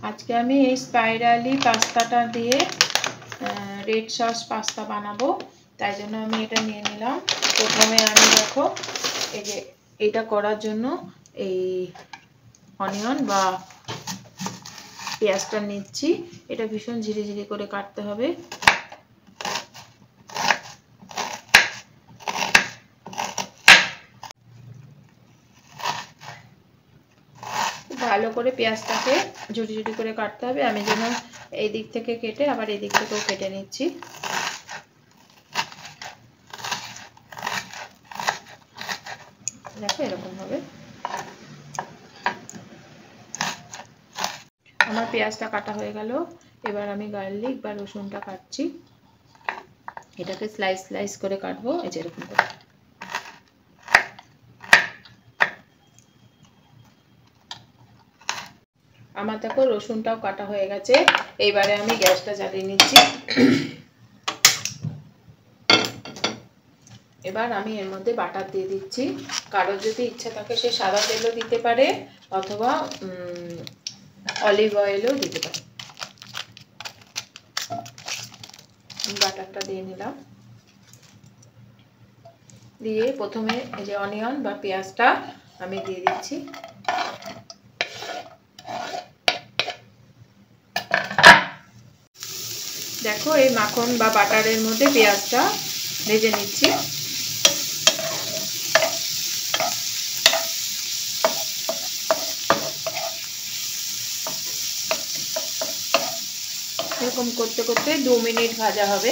আজকে আমি এই স্পাইরালি পাস্তাটা দিয়ে রেড সস পাস্তা বানাবো, তাই জন্য আমি এটা নিয়ে নিলাম। প্রথমে আমি দেখো এই যে এটা করার জন্য এই অনিয়ন বা পেঁয়াজটা নিচ্ছি। এটা ভীষণ ঝিরিঝিরি করে কাটতে হবে। ভালো করে পেঁয়াজটাকে ঝুটি ঝুটি করে কাটতে হবে। আমি যেন এই দিক থেকে কেটে আবার এই দিক থেকেও কেটে নিচ্ছি। দেখো এরকম হবে। আমার পেঁয়াজটা কাটা হয়ে গেল। এবার আমি গার্লিক বা রসুনটা কাটছি। এটাকে স্লাইস স্লাইস করে কাটবো, এই যে এরকম করে। আমার দেখো রসুনটাও কাটা হয়ে গেছে। এইবারে আমি গ্যাসটা জ্বালিয়ে নিচ্ছি। এবার আমি এর মধ্যে বাটার দিয়ে দিচ্ছি। কারোর যদি ইচ্ছা থাকে সে সাদা তেলও দিতে পারে অথবা অলিভ অয়েলও দিতে পারে। বাটারটা দিয়ে নিলাম। দিয়ে প্রথমে এই যে অনিয়ন বা পেঁয়াজটা আমি দিয়ে দিচ্ছি। দেখো এই মাখন বা বাটারের মধ্যে পেঁয়াজটা ভেজে নিচ্ছি। এরকম করতে করতে 2 মিনিট ভাজা হবে।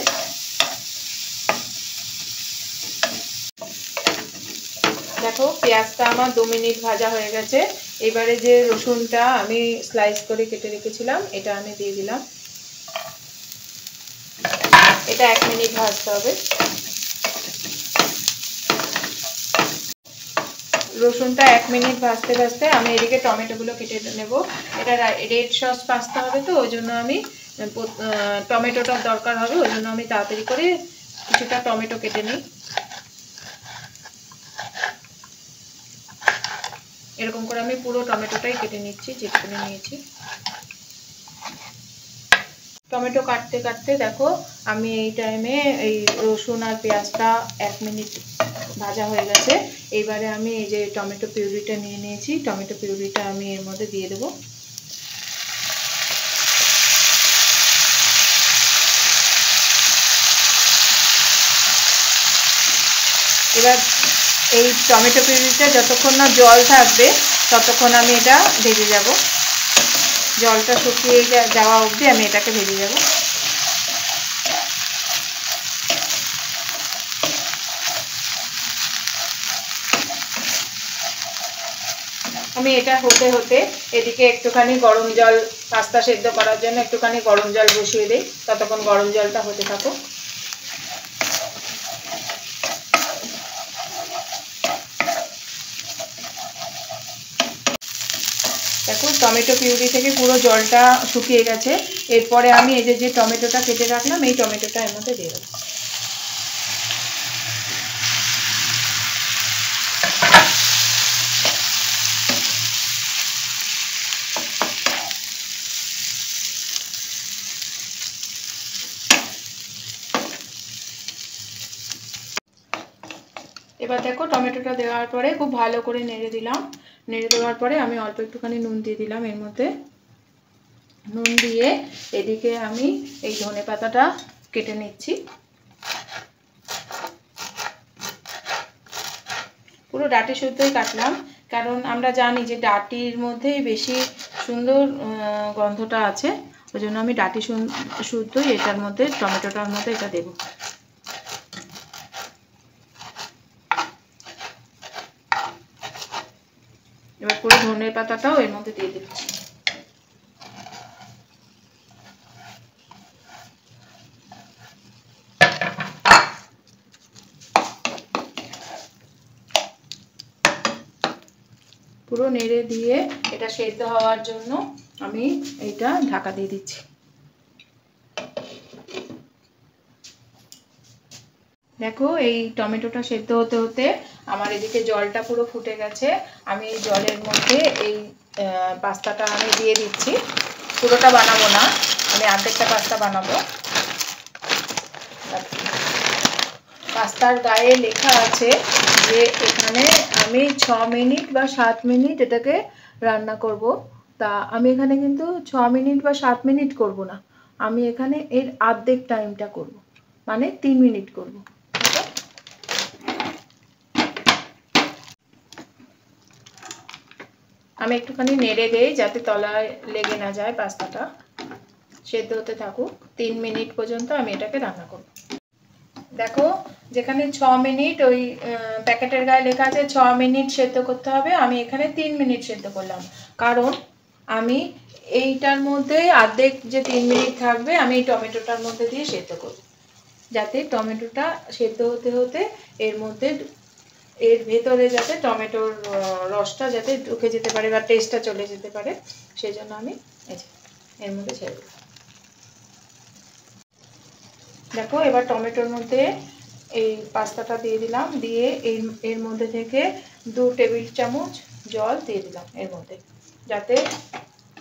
দেখো পেঁয়াজটা আমার 2 মিনিট ভাজা হয়ে গেছে। এবারে যে রসুনটা আমি স্লাইস করে কেটে রেখেছিলাম এটা আমি দিয়ে দিলাম। এটা 1 মিনিট ভাজতে হবে। রসুনটা 1 মিনিট ভাজতে ভাজতে আমি এদিকে টমেটোগুলো কেটে নেব। এটা রেড সস পাস্তা হবে, তো ওই জন্য আমি টমেটোটার দরকার হবে, ওই জন্য আমি তাড়াতাড়ি করে কিছুটা টমেটো কেটে নিই। এরকম করে আমি পুরো টমেটোটাই কেটে নিচ্ছি, যেটুকু নিয়েছি। টমেটো কাটতে কাটতে দেখো আমি এই টাইমে এই রসুন আর পেঁয়াজটা 1 মিনিট ভাজা হয়ে গেছে। এইবারে আমি এই যে টমেটো পিউরিটা নিয়ে নিয়েছি, টমেটো পিউরিটা আমি এর মধ্যে দিয়ে দেবো। এবার এই টমেটো পিউরিটা যতক্ষণ না জল থাকবে ততক্ষণ আমি এটা ভেজে যাব। জলটা শুকিয়ে যাওয়া অবধি আমি এটাকে ভেজে যাব। আমি এটা হতে হতে এদিকে একটুখানি গরম জল, পাস্তা সেদ্ধ করার জন্য একটুখানি গরম জল বসিয়ে দিই। ততক্ষণ গরম জলটা হতে থাকো। দেখো টমেটো পিউরি থেকে পুরো জলটা শুকিয়ে গেছে। এরপরে আমি এই যে টমেটোটা কেটে রাখলাম এই টমেটোটা এর মধ্যে দিয়ে দেবো। এবার দেখো টমেটোটা দেওয়ার পরে খুব ভালো করে নেড়ে দিলাম। নেড়ে দেওয়ার পরে আমি অল্প একটুখানি নুন দিয়ে দিলাম এর মধ্যে। নুন দিয়ে এদিকে আমি এই ধনেপাতাটা কেটে নিচ্ছি। পুরো ডাঁটি শুদ্ধই কাটলাম, কারণ আমরা জানি যে ডাঁটির মধ্যেই বেশি সুন্দর গন্ধটা আছে, ওই জন্য আমি ডাঁটি শুদ্ধই এটার মধ্যে টমেটোটার মধ্যে এটা দেবো। এবার পুরো ধনের পাতাটাও এর মধ্যে দিয়ে দিচ্ছি। পুরো নেড়ে দিয়ে এটা সেদ্ধ হওয়ার জন্য আমি এটা ঢাকা দিয়ে দিচ্ছি। দেখো এই টমেটোটা সেদ্ধ হতে হতে আমার এদিকে জলটা পুরো ফুটে গেছে। আমি এই জলের মধ্যে এই পাস্তাটা আমি দিয়ে দিচ্ছি। পুরোটা বানাবো না, আমি অর্ধেকটা পাস্তা বানাবো। পাস্তার গায়ে লেখা আছে যে এখানে আমি 6 মিনিট বা 7 মিনিট এটাকে রান্না করব। তা আমি এখানে কিন্তু 6 মিনিট বা 7 মিনিট করব না, আমি এখানে এর অর্ধেক টাইমটা করব, মানে 3 মিনিট করব। আমি একটুখানি নেড়ে দেই যাতে তলায় লেগে না যায়, পাস্তাটা সেদ্ধ হতে থাকুক। 3 মিনিট পর্যন্ত আমি এটাকে রান্না করব। দেখো যেখানে 6 মিনিট ওই প্যাকেটের গায়ে লেখা আছে 6 মিনিট সেদ্ধ করতে হবে, আমি এখানে 3 মিনিট সেদ্ধ করলাম। কারণ আমি এইটার মধ্যে অর্ধেক যে 3 মিনিট থাকবে আমি এই টমেটোটার মধ্যে দিয়ে সেদ্ধ করব, যাতে টমেটোটা সেদ্ধ হতে হতে এর মধ্যে এর ভেতরে যাতে টমেটোর রসটা যাতে ঢুকে যেতে পারে বা টেস্টটা চলে যেতে পারে, সেই জন্য আমি এর মধ্যে ছেড়ে দেব। দেখো এবার টমেটোর মধ্যে এই পাস্তাটা দিয়ে দিলাম, দিয়ে এর মধ্যে থেকে 2 টেবিল চামচ জল দিয়ে দিলাম এর মধ্যে, যাতে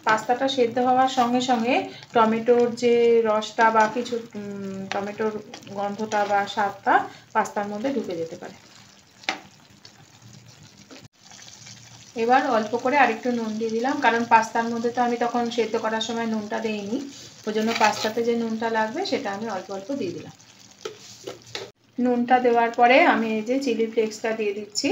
পাস্তাটা সেদ্ধ হওয়ার সঙ্গে সঙ্গে টমেটোর যে রসটা বা কিছু টমেটোর গন্ধটা বা স্বাদটা পাস্তার মধ্যে ঢুকে যেতে পারে। এবার অল্প করে আরেকটু নুন দিয়ে দিলাম, কারণ পাস্তার মধ্যে তো আমি তখন সেদ্ধ করার সময় নুনটা দেইনি, ওই জন্য পাস্তাতে যে নুনটা লাগবে সেটা আমি অল্প অল্প দিয়ে দিলাম। নুনটা দেওয়ার পরে আমি এই যে চিলি ফ্লেক্সটা দিয়ে দিচ্ছি।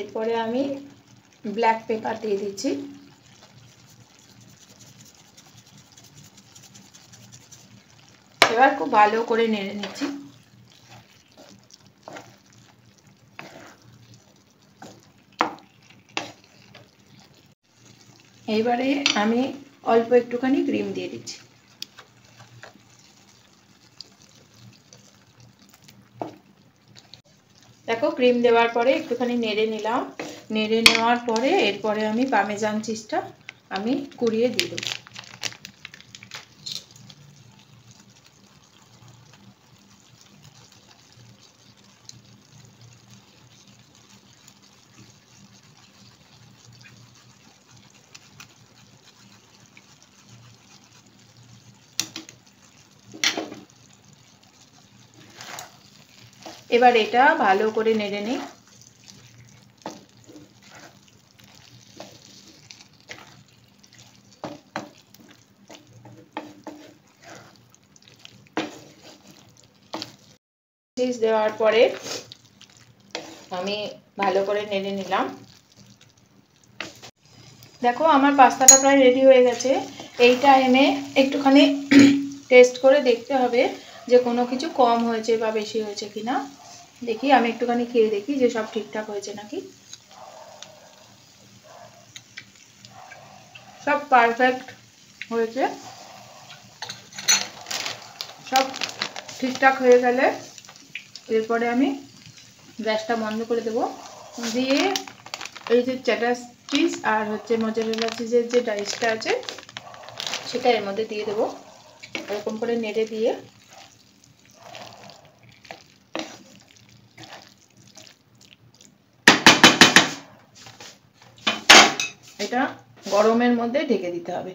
এরপরে আমি ব্ল্যাক পেপার দিয়ে দিচ্ছি। এবার খুব ভালো করে নেড়ে নিচ্ছি। এইবারে আমি অল্প একটুখানি ক্রিম দিয়ে দিচ্ছি। দেখো ক্রিম দেওয়ার পরে একটুখানি নেড়ে নিলাম, নেড়ে নেওয়ার পরে এরপরে আমি পার্মেজান চিজটা আমি কুড়িয়ে দিয়ে দেবো। এবার এটা ভালো করে নেড়ে নিই। চিজ দেওয়ার পরে আমি ভালো করে নেড়ে নিলাম। দেখো আমার পাস্তাটা প্রায় রেডি হয়ে গেছে। এই টাইমে একটুখানি টেস্ট করে দেখতে হবে যে কোনো কিছু কম হয়েছে বা বেশি হয়েছে কিনা। দেখি আমি একটুখানি খেয়ে দেখি যে সব ঠিকঠাক হয়েছে নাকি। সব পারফেক্ট হয়েছে। সব ঠিকঠাক হয়ে গেলে এরপরে আমি গ্যাসটা বন্ধ করে দেবো, দিয়ে এই যে চেডার চিজ আর হচ্ছে মজারেলা চিজের যে ডাইসটা আছে সেটা এর মধ্যে দিয়ে দেবো। এরকম করে নেড়ে দিয়ে এটা গরমের মধ্যে ঢেকে দিতে হবে।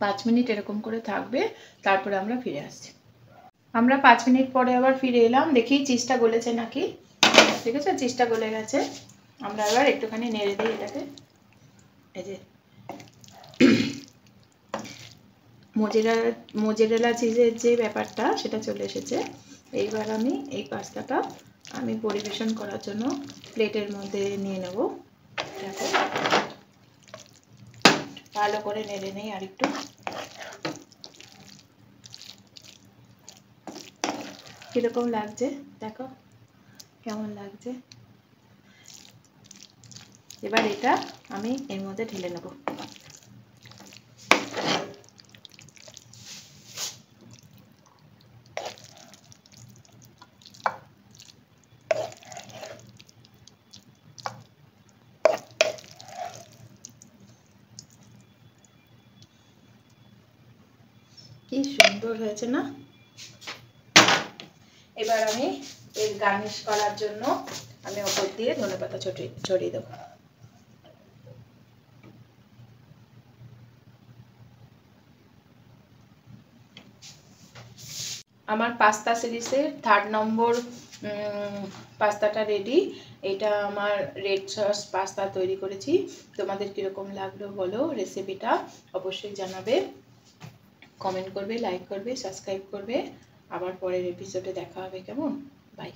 5 মিনিট এরকম করে থাকবে, তারপরে আমরা ফিরে আসছি। আমরা 5 মিনিট পরে আবার ফিরে এলাম, দেখি চিজটা গলেছে নাকি। ঠিক আছে, চিজটা গলে গেছে। আমরা এবার একটুখানি নেড়ে দিই এটাকে। এই যে মোজারেলা চিজের যে ব্যাপারটা সেটা চলে এসেছে। এইবার আমি এই পাস্তাটা আমি পরিবেশন করার জন্য প্লেটের মধ্যে নিয়ে নেব। ভালো করে নেড়ে নেই আরেকটু। কিরকম লাগছে দেখো, কেমন লাগছে। এবার এটা আমি এর মধ্যে ঢেলে নেব। কি সুন্দর হয়েছে না। এবার আমি এর গার্নিশ করার জন্য আমি ওপর দিয়ে ধনেপাতা ছড়িয়ে দেবো। আমার পাস্তা সিরিজের 3rd নম্বর পাস্তাটা রেডি। এটা আমার রেড সস পাস্তা তৈরি করেছি। তোমাদের কীরকম লাগলো বলো, রেসিপিটা অবশ্যই জানাবে, কমেন্ট করবে, লাইক করবে, সাবস্ক্রাইব করবে। আবার পরের এপিসোডে দেখা হবে, কেমন? বাই।